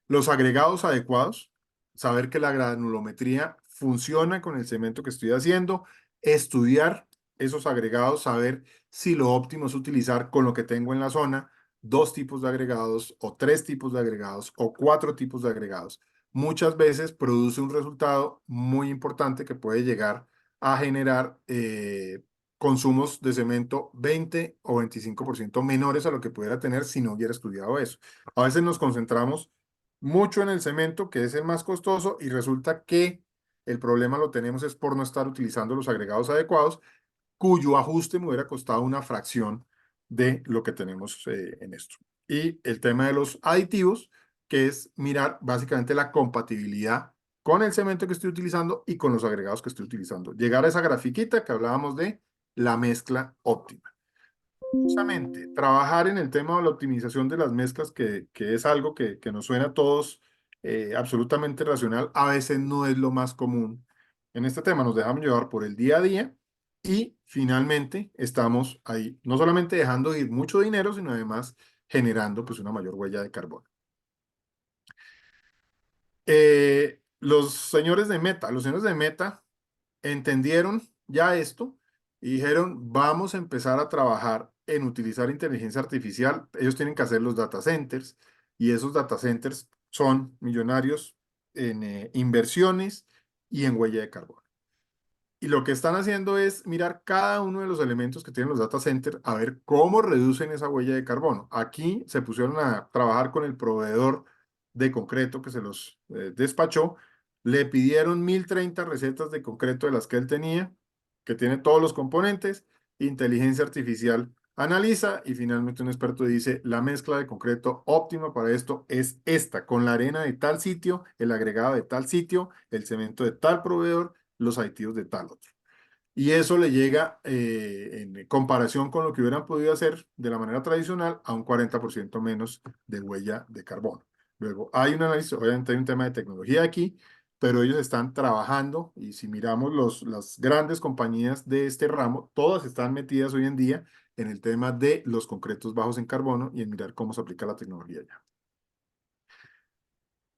Los agregados adecuados, saber que la granulometría funciona con el cemento que estoy haciendo, estudiar esos agregados, saber si lo óptimo es utilizar con lo que tengo en la zona, 2 tipos de agregados o 3 tipos de agregados o 4 tipos de agregados. Muchas veces produce un resultado muy importante que puede llegar a generar consumos de cemento 20 o 25% menores a lo que pudiera tener si no hubiera estudiado eso. A veces nos concentramos mucho en el cemento, que es el más costoso, y resulta que el problema lo tenemos es por no estar utilizando los agregados adecuados, cuyo ajuste me hubiera costado una fracción de lo que tenemos en esto. Y el tema de los aditivos, que es mirar básicamente la compatibilidad con el cemento que estoy utilizando y con los agregados que estoy utilizando. Llegar a esa grafiquita que hablábamos de la mezcla óptima. Justamente, trabajar en el tema de la optimización de las mezclas, que es algo que nos suena a todos absolutamente racional, a veces no es lo más común. En este tema nos dejamos llevar por el día a día y finalmente estamos ahí, no solamente dejando ir mucho dinero, sino además generando pues una mayor huella de carbono. Los señores de Meta entendieron ya esto y dijeron, vamos a empezar a trabajar en utilizar inteligencia artificial. Ellos tienen que hacer los data centers y esos data centers son millonarios en inversiones y en huella de carbono. Y lo que están haciendo es mirar cada uno de los elementos que tienen los data centers a ver cómo reducen esa huella de carbono. Aquí se pusieron a trabajar con el proveedor de concreto que se los despachó. Le pidieron 1030 recetas de concreto de las que él tenía, que tiene todos los componentes. Inteligencia artificial analiza y finalmente un experto dice, la mezcla de concreto óptima para esto es esta, con la arena de tal sitio, el agregado de tal sitio, el cemento de tal proveedor, los aditivos de tal otro. y eso le llega, en comparación con lo que hubieran podido hacer de la manera tradicional, a un 40% menos de huella de carbono. Luego, hay un análisis, obviamente hay un tema de tecnología aquí, pero ellos están trabajando, y si miramos las grandes compañías de este ramo, todas están metidas hoy en día en el tema de los concretos bajos en carbono y en mirar cómo se aplica la tecnología ya.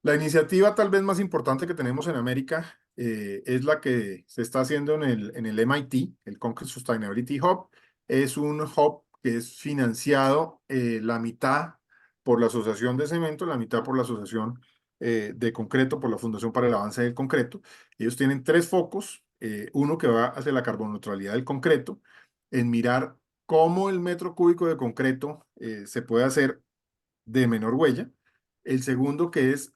La iniciativa tal vez más importante que tenemos en América, es la que se está haciendo en el MIT, el Concrete Sustainability Hub. Es un hub que es financiado, la mitad por la Asociación de Cemento, la mitad por la Asociación, de Concreto, por la Fundación para el Avance del Concreto. Ellos tienen tres focos, uno que va hacia la carboneutralidad del concreto, en mirar cómo el metro cúbico de concreto, se puede hacer de menor huella. El segundo, que es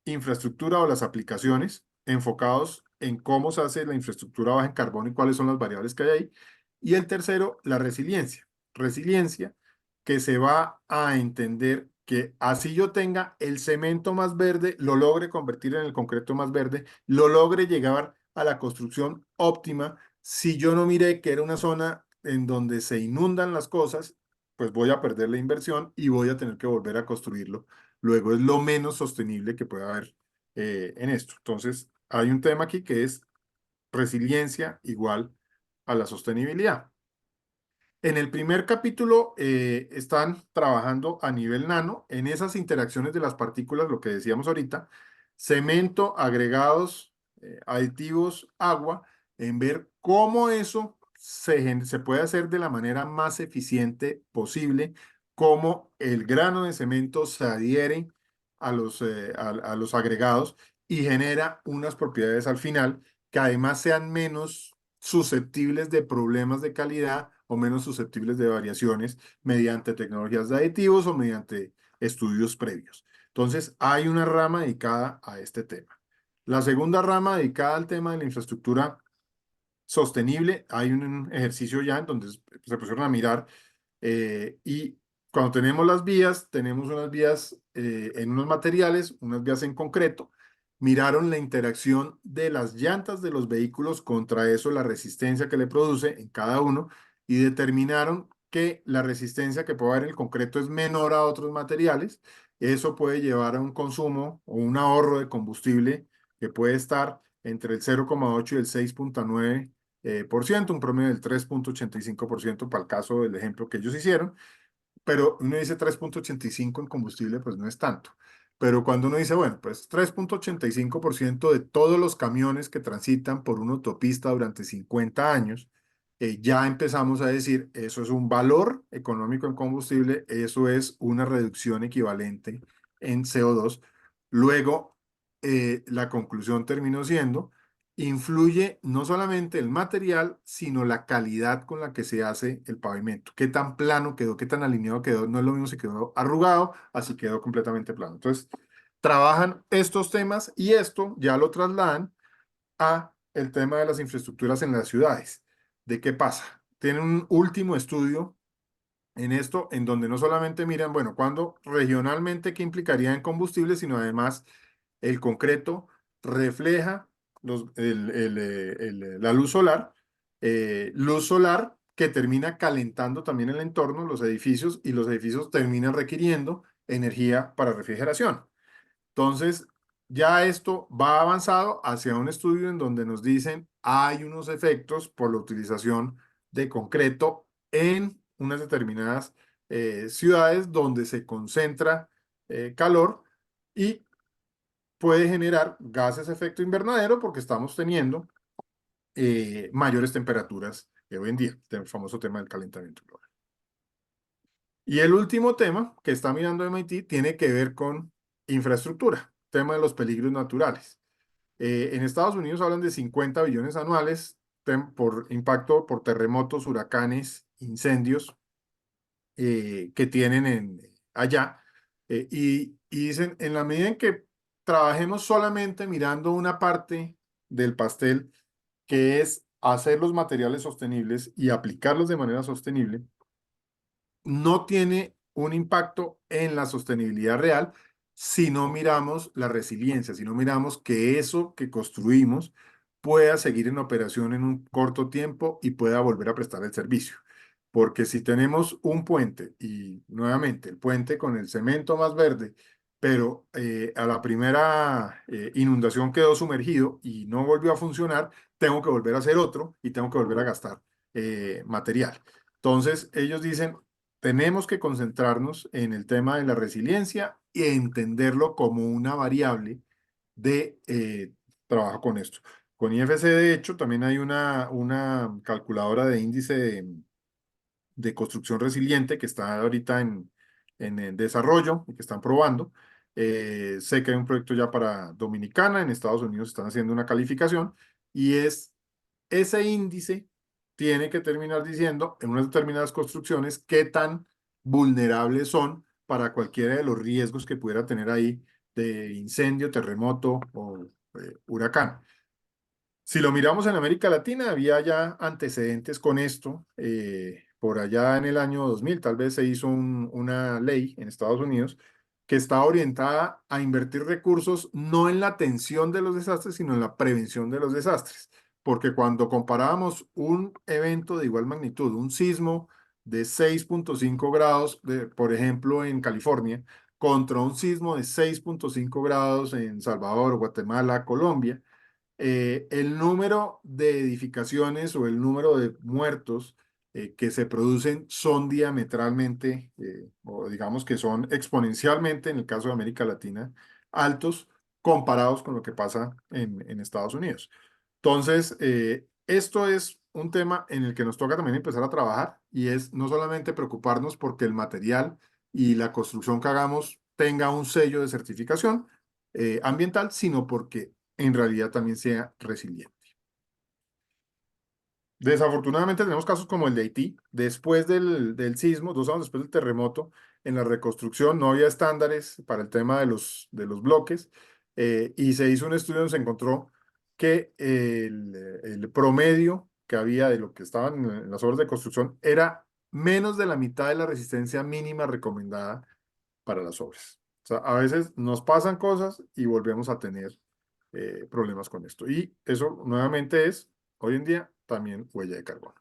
infraestructura o las aplicaciones, enfocados en cómo se hace la infraestructura baja en carbono y cuáles son las variables que hay ahí. Y el tercero, la resiliencia. Resiliencia que se va a entender que así yo tenga el cemento más verde, lo logre convertir en el concreto más verde, lo logre llegar a la construcción óptima. Si yo no miré que era una zona en donde se inundan las cosas, pues voy a perder la inversión y voy a tener que volver a construirlo. Luego es lo menos sostenible que puede haber, en esto. Entonces, hay un tema aquí que es resiliencia igual a la sostenibilidad. En el primer capítulo, están trabajando a nivel nano en esas interacciones de las partículas, lo que decíamos ahorita, cemento, agregados, aditivos, agua, en ver cómo eso se puede hacer de la manera más eficiente posible, cómo el grano de cemento se adhiere a los agregados y genera unas propiedades al final que además sean menos susceptibles de problemas de calidad o menos susceptibles de variaciones mediante tecnologías de aditivos o mediante estudios previos. Entonces, hay una rama dedicada a este tema. La segunda rama dedicada al tema de la infraestructura sostenible, hay un ejercicio ya en donde se pusieron a mirar, y cuando tenemos unas vías, en unos materiales, unas vías en concreto. Miraron la interacción de las llantas de los vehículos contra eso, la resistencia que le produce en cada uno, y determinaron que la resistencia que puede haber en el concreto es menor a otros materiales. Eso puede llevar a un consumo o un ahorro de combustible que puede estar entre el 0,8 y el 6,9%, un promedio del 3,85% para el caso del ejemplo que ellos hicieron. Pero uno dice 3,85 en combustible, pues no es tanto. Pero cuando uno dice, bueno, pues 3,85% de todos los camiones que transitan por una autopista durante 50 años, ya empezamos a decir, eso es un valor económico en combustible, eso es una reducción equivalente en CO2. Luego, la conclusión terminó siendo, influye no solamente el material, sino la calidad con la que se hace el pavimento. Qué tan plano quedó, qué tan alineado quedó. No es lo mismo si quedó arrugado, así quedó completamente plano. Entonces, trabajan estos temas y esto ya lo trasladan a el tema de las infraestructuras en las ciudades. ¿De qué pasa? Tienen un último estudio en esto, en donde no solamente miran, bueno, cuándo regionalmente qué implicaría en combustible, sino además el concreto refleja la luz solar que termina calentando también el entorno, los edificios, y los edificios terminan requiriendo energía para refrigeración. Entonces, ya esto va avanzado hacia un estudio en donde nos dicen hay unos efectos por la utilización de concreto en unas determinadas, ciudades donde se concentra, calor, y puede generar gases de efecto invernadero porque estamos teniendo, mayores temperaturas, hoy en día, el famoso tema del calentamiento global. Y el último tema que está mirando MIT tiene que ver con infraestructura, tema de los peligros naturales. En Estados Unidos hablan de 50 billones anuales por impacto por terremotos, huracanes, incendios, que tienen allá. Y dicen, en la medida en que trabajemos solamente mirando una parte del pastel, que es hacer los materiales sostenibles y aplicarlos de manera sostenible, no tiene un impacto en la sostenibilidad real si no miramos la resiliencia, si no miramos que eso que construimos pueda seguir en operación en un corto tiempo y pueda volver a prestar el servicio. Porque si tenemos un puente y nuevamente el puente con el cemento más verde, pero a la primera inundación quedó sumergido y no volvió a funcionar, tengo que volver a hacer otro y tengo que volver a gastar material. Entonces, ellos dicen, tenemos que concentrarnos en el tema de la resiliencia y entenderlo como una variable de trabajo con esto. Con IFC, de hecho, también hay una calculadora de índice de construcción resiliente que está ahorita en desarrollo y que están probando. Sé que hay un proyecto ya para Dominicana, en Estados Unidos están haciendo una calificación y es ese índice tiene que terminar diciendo en unas determinadas construcciones qué tan vulnerables son para cualquiera de los riesgos que pudiera tener ahí de incendio, terremoto o huracán. Si lo miramos en América Latina, había ya antecedentes con esto. Por allá en el año 2000, tal vez se hizo una ley en Estados Unidos que estaba orientada a invertir recursos no en la atención de los desastres, sino en la prevención de los desastres. Porque cuando comparábamos un evento de igual magnitud, un sismo de 6.5 grados, por ejemplo, en California, contra un sismo de 6.5 grados en Salvador, Guatemala, Colombia, el número de edificaciones o el número de muertos que se producen son diametralmente, o digamos que son exponencialmente, en el caso de América Latina, altos comparados con lo que pasa en Estados Unidos. Entonces, esto es un tema en el que nos toca también empezar a trabajar y es no solamente preocuparnos porque el material y la construcción que hagamos tenga un sello de certificación ambiental, sino porque en realidad también sea resiliente. Desafortunadamente tenemos casos como el de Haití. Después del sismo, 2 años después del terremoto, en la reconstrucción no había estándares para el tema de los bloques y se hizo un estudio donde se encontró que el promedio que había de lo que estaban en las obras de construcción era menos de la mitad de la resistencia mínima recomendada para las obras. O sea, a veces nos pasan cosas y volvemos a tener problemas con esto. Y eso nuevamente es, hoy en día, también huella de carbono.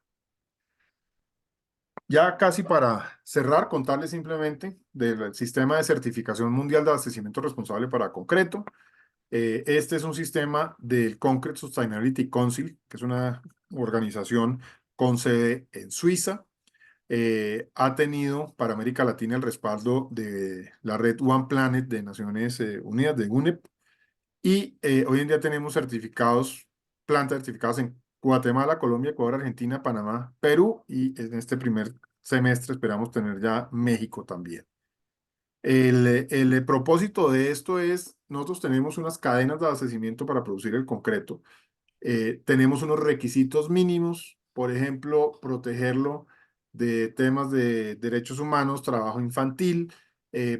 Ya casi para cerrar, contarles simplemente del sistema de certificación mundial de abastecimiento responsable para concreto. Este es un sistema del Concrete Sustainability Council, que es una organización con sede en Suiza. Ha tenido para América Latina el respaldo de la red One Planet de Naciones Unidas, de UNEP, y hoy en día tenemos plantas certificadas en Guatemala, Colombia, Ecuador, Argentina, Panamá, Perú, y en este primer semestre esperamos tener ya México también. El propósito de esto es, nosotros tenemos unas cadenas de abastecimiento para producir el concreto. Tenemos unos requisitos mínimos, por ejemplo, protegerlo de temas de derechos humanos, trabajo infantil,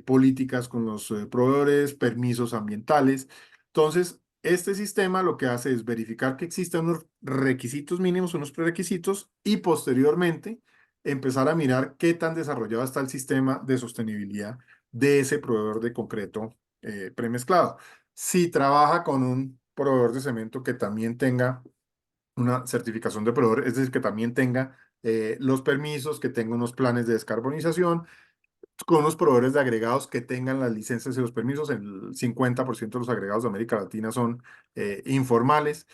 políticas con los proveedores, permisos ambientales. Entonces, este sistema lo que hace es verificar que existen unos requisitos mínimos, unos prerequisitos, y posteriormente empezar a mirar qué tan desarrollado está el sistema de sostenibilidad de ese proveedor de concreto premezclado. Si trabaja con un proveedor de cemento que también tenga una certificación de proveedor, es decir, que también tenga los permisos, que tenga unos planes de descarbonización, con unos proveedores de agregados que tengan las licencias y los permisos. El 50% de los agregados de América Latina son informales.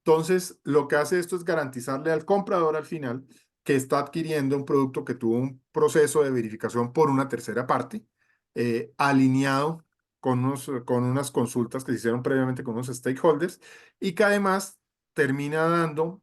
Entonces, lo que hace esto es garantizarle al comprador al final que está adquiriendo un producto que tuvo un proceso de verificación por una tercera parte, alineado con unas consultas que se hicieron previamente con unos stakeholders y que además termina dando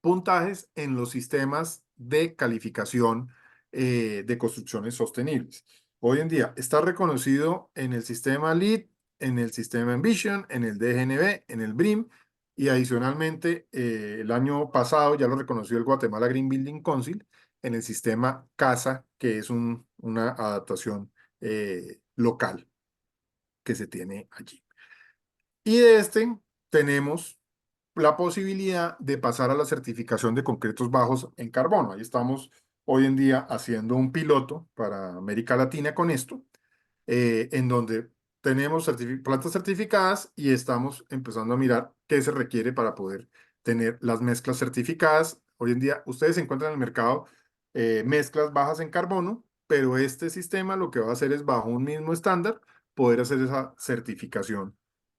puntajes en los sistemas de calificación de construcciones sostenibles. Hoy en día está reconocido en el sistema LEED, en el sistema Envision, en el DGNB, en el BREEAM, y adicionalmente el año pasado ya lo reconoció el Guatemala Green Building Council en el sistema CASA, que es una adaptación local que se tiene allí. Y de este tenemos la posibilidad de pasar a la certificación de concretos bajos en carbono. Ahí estamos hoy en día haciendo un piloto para América Latina con esto, en donde tenemos plantas certificadas y estamos empezando a mirar qué se requiere para poder tener las mezclas certificadas. Hoy en día ustedes encuentran en el mercado mezclas bajas en carbono, pero este sistema lo que va a hacer es bajo un mismo estándar poder hacer esa certificación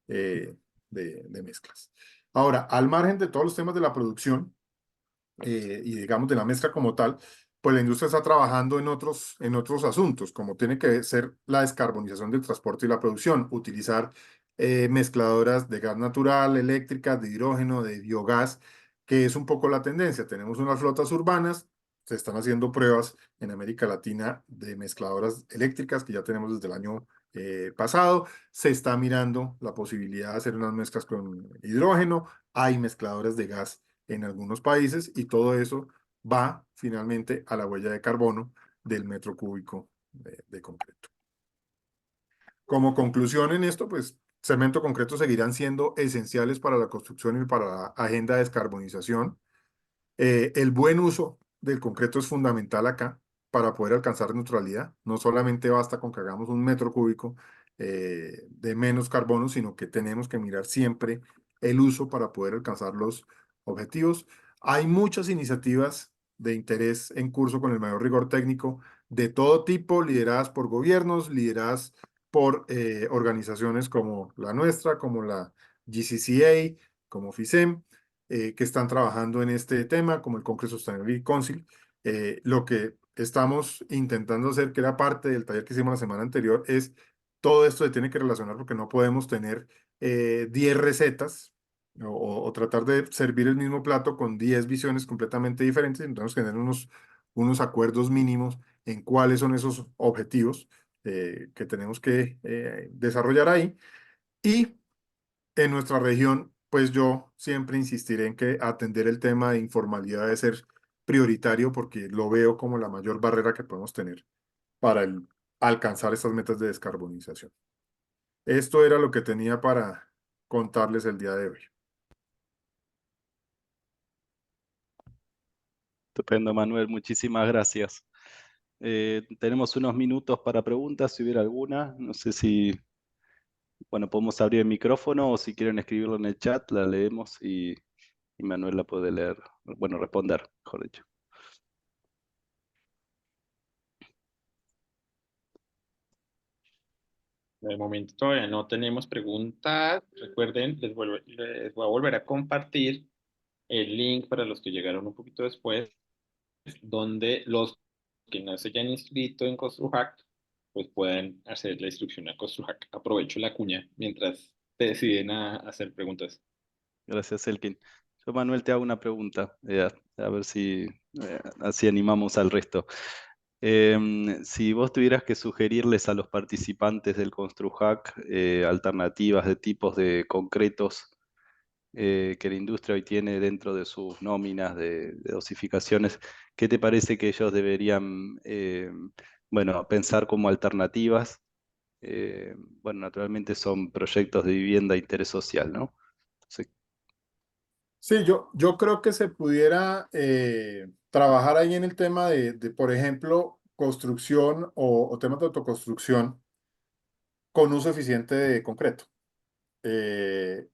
eh, de mezclas. Ahora, al margen de todos los temas de la producción, y digamos de la mezcla como tal, pues la industria está trabajando en otros asuntos, como tiene que ser la descarbonización del transporte y la producción, utilizar mezcladoras de gas natural, eléctricas, de hidrógeno, de biogás, que es un poco la tendencia. Tenemos unas flotas urbanas, se están haciendo pruebas en América Latina de mezcladoras eléctricas que ya tenemos desde el año pasado. Se está mirando la posibilidad de hacer unas mezclas con hidrógeno. Hay mezcladoras de gas en algunos países y todo eso va finalmente a la huella de carbono del metro cúbico de concreto. Como conclusión en esto, pues cemento, concreto seguirán siendo esenciales para la construcción y para la agenda de descarbonización. El buen uso del concreto es fundamental acá para poder alcanzar neutralidad. No solamente basta con que hagamos un metro cúbico de menos carbono, sino que tenemos que mirar siempre el uso para poder alcanzar los objetivos. Hay muchas iniciativas de interés en curso con el mayor rigor técnico de todo tipo, lideradas por gobiernos, lideradas por organizaciones como la nuestra, como la GCCA, como FICEM, que están trabajando en este tema, como el Concrete Sustainability Council. Lo que estamos intentando hacer, que era parte del taller que hicimos la semana anterior, es todo esto se tiene que relacionar porque no podemos tener 10 recetas o tratar de servir el mismo plato con 10 visiones completamente diferentes. Tenemos que tener unos acuerdos mínimos en cuáles son esos objetivos que tenemos que desarrollar ahí. Y en nuestra región, pues yo siempre insistiré en que atender el tema de informalidad debe ser prioritario porque lo veo como la mayor barrera que podemos tener para alcanzar estas metas de descarbonización. Esto era lo que tenía para contarles el día de hoy. Estupendo, Manuel, muchísimas gracias. Tenemos unos minutos para preguntas, si hubiera alguna. No sé si, bueno, podemos abrir el micrófono o si quieren escribirlo en el chat, la leemos y Manuel la puede leer, bueno, responder, mejor dicho. De momento todavía no tenemos preguntas. Recuerden, les voy a volver a compartir el link para los que llegaron un poquito después, donde los que no se hayan inscrito en CostruHack, pues pueden hacer la instrucción a CostruHack. Aprovecho la cuña mientras te deciden a hacer preguntas. Gracias, Elkin. Yo, Manuel, te hago una pregunta, a ver si así animamos al resto. Si vos tuvieras que sugerirles a los participantes del ConstruHack alternativas de tipos de concretos que la industria hoy tiene dentro de sus nóminas de dosificaciones, ¿qué te parece que ellos deberían bueno, pensar como alternativas? Bueno, naturalmente son proyectos de vivienda de interés social, ¿no? Entonces, Sí, yo creo que se pudiera trabajar ahí en el tema por ejemplo, construcción o temas de autoconstrucción con uso eficiente de concreto. Y he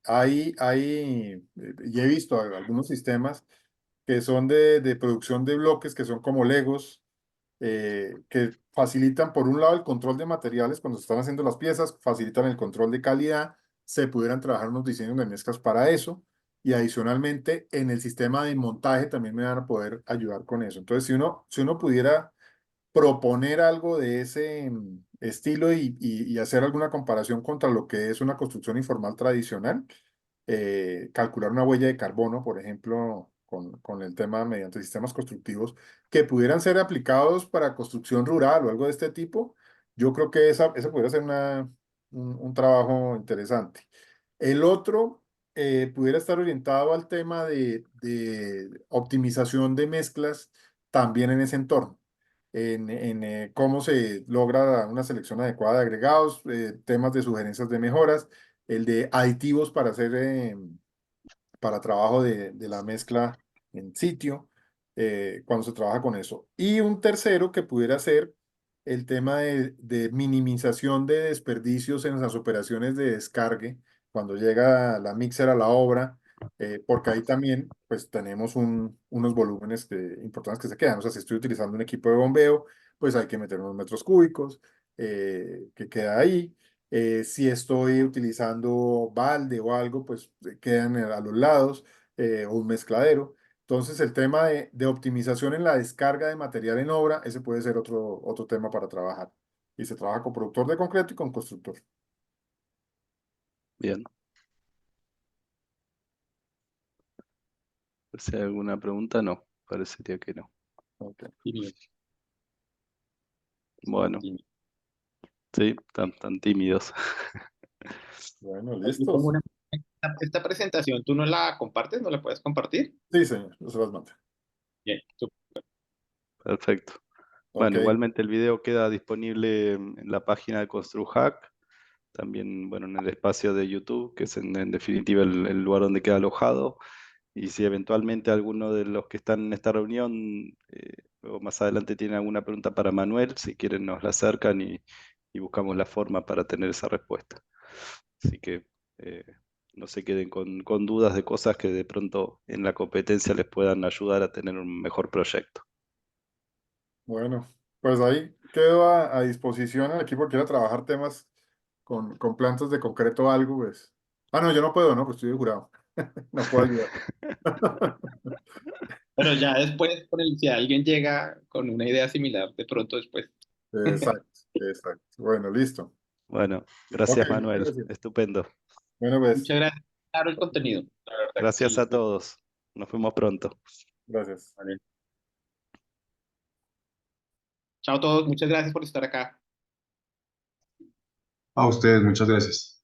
visto algunos sistemas que son de producción de bloques, que son como Legos, que facilitan por un lado el control de materiales cuando se están haciendo las piezas, facilitan el control de calidad, se pudieran trabajar unos diseños de mezclas para eso, y adicionalmente en el sistema de montaje también me van a poder ayudar con eso. Entonces, si uno pudiera proponer algo de ese estilo y hacer alguna comparación contra lo que es una construcción informal tradicional, calcular una huella de carbono, por ejemplo, con el tema mediante sistemas constructivos que pudieran ser aplicados para construcción rural o algo de este tipo, yo creo que esa podría ser un trabajo interesante. El otro pudiera estar orientado al tema de optimización de mezclas también en ese entorno en cómo se logra una selección adecuada de agregados, temas de sugerencias de mejoras, el de aditivos para hacer, para trabajo de la mezcla en sitio, cuando se trabaja con eso. Y un tercero que pudiera ser el tema de minimización de desperdicios en las operaciones de descargue, cuando llega la mixer a la obra, porque ahí también pues tenemos unos volúmenes importantes que se quedan. O sea, si estoy utilizando un equipo de bombeo, pues hay que meter unos metros cúbicos que queda ahí. Si estoy utilizando balde o algo, pues quedan a los lados o un mezcladero. Entonces, el tema de optimización en la descarga de material en obra, ese puede ser otro tema para trabajar. Y se trabaja con productor de concreto y con constructor. Bien. Si hay alguna pregunta, no. Parecería que no. Ok. Bueno, sí, tan tímidos. Bueno, Y como listos. esta presentación, ¿tú no la compartes? ¿No la puedes compartir? Sí, señor, yo se las mando. Bien, Perfecto. Ok, Bueno, igualmente el video queda disponible en la página de ConstruHack, también, bueno, en el espacio de YouTube, que es en definitiva el lugar donde queda alojado. Y si eventualmente alguno de los que están en esta reunión, o más adelante tiene alguna pregunta para Manuel, si quieren nos la acercan y buscamos la forma para tener esa respuesta. Así que eh, no se queden con dudas de cosas que de pronto en la competencia les puedan ayudar a tener un mejor proyecto. bueno, pues ahí quedo a disposición al equipo que quiera trabajar temas con plantas de concreto o algo, pues. Ah, no, yo no puedo, ¿no? Pues estoy de jurado. No puedo ayudar. pero ya después, si alguien llega con una idea similar, de pronto después. Exacto, exacto. Bueno, listo. Bueno, Ok, gracias muchas Manuel, gracias. estupendo. Bueno, pues, Muchas gracias. Claro, el contenido. La verdad que Gracias sí. a todos. Nos vemos pronto. gracias. Vale. Chao a todos. Muchas gracias por estar acá. A ustedes, muchas gracias.